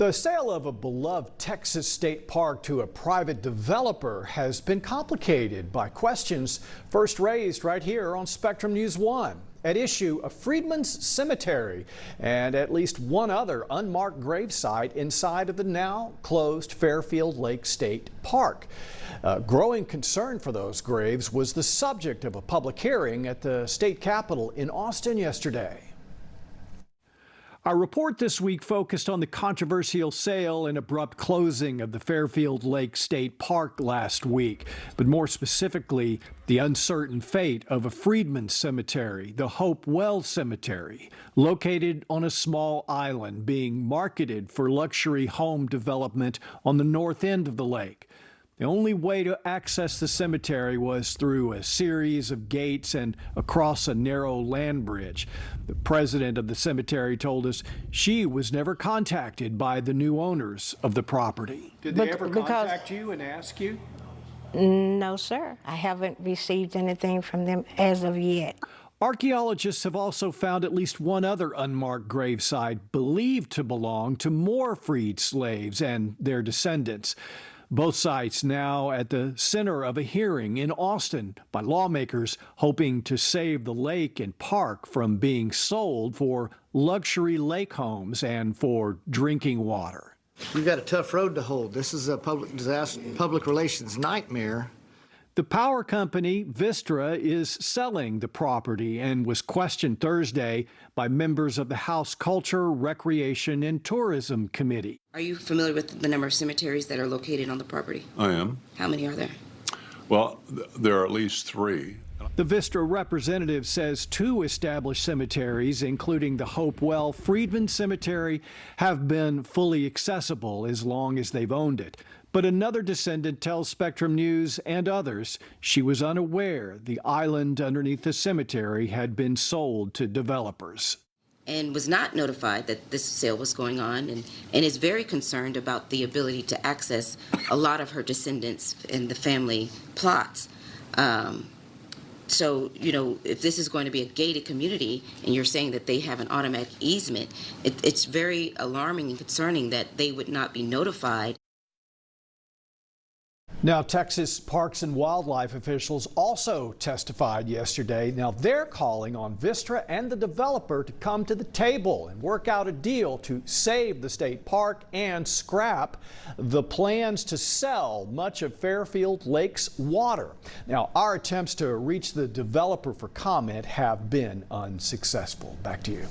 The sale of a beloved Texas state park to a private developer has been complicated by questions first raised right here on Spectrum News 1. At issue, a freedmen's cemetery and at least one other unmarked gravesite inside of the now closed Farifield Lake State Park. Growing concern for those graves was the subject of a public hearing at the state capitol in Austin yesterday. Our report this week focused on the controversial sale and abrupt closing of the Farifield Lake State Park last week, but more specifically, the uncertain fate of a freedmen's cemetery, the Hopewell Cemetery, located on a small island being marketed for luxury home development on the north end of the lake. The only way to access the cemetery was through a series of gates and across a narrow land bridge. The president of the cemetery told us she was never contacted by the new owners of the property. Did they ever contact you and ask you? No, sir. I haven't received anything from them as of yet. Archaeologists have also found at least one other unmarked gravesite believed to belong to more freed slaves and their descendants. Both sites now at the center of a hearing in Austin by lawmakers hoping to save the lake and park from being sold for luxury lake homes and for drinking water. We've got a tough road to hold. This is a public disaster, public relations nightmare. The power company, Vistra, is selling the property and was questioned Thursday by members of the House Culture, Recreation, and Tourism Committee. Are you familiar with the number of cemeteries that are located on the property? I am. How many are there? Well, there are at least 3. The Vistra representative says 2 established cemeteries, including the Hopewell Freedmen Cemetery, have been fully accessible as long as they've owned it. But another descendant tells Spectrum News and others she was unaware the island underneath the cemetery had been sold to developers. And was not notified that this sale was going on, and is very concerned about the ability to access a lot of her descendants and the family plots. So, you know, if this is going to be a gated community and you're saying that they have an automatic easement, it's very alarming and concerning that they would not be notified. Now, Texas Parks and Wildlife officials also testified yesterday. Now, they're calling on Vistra and the developer to come to the table and work out a deal to save the state park and scrap the plans to sell much of Farifield Lake's water. Now, our attempts to reach the developer for comment have been unsuccessful. Back to you.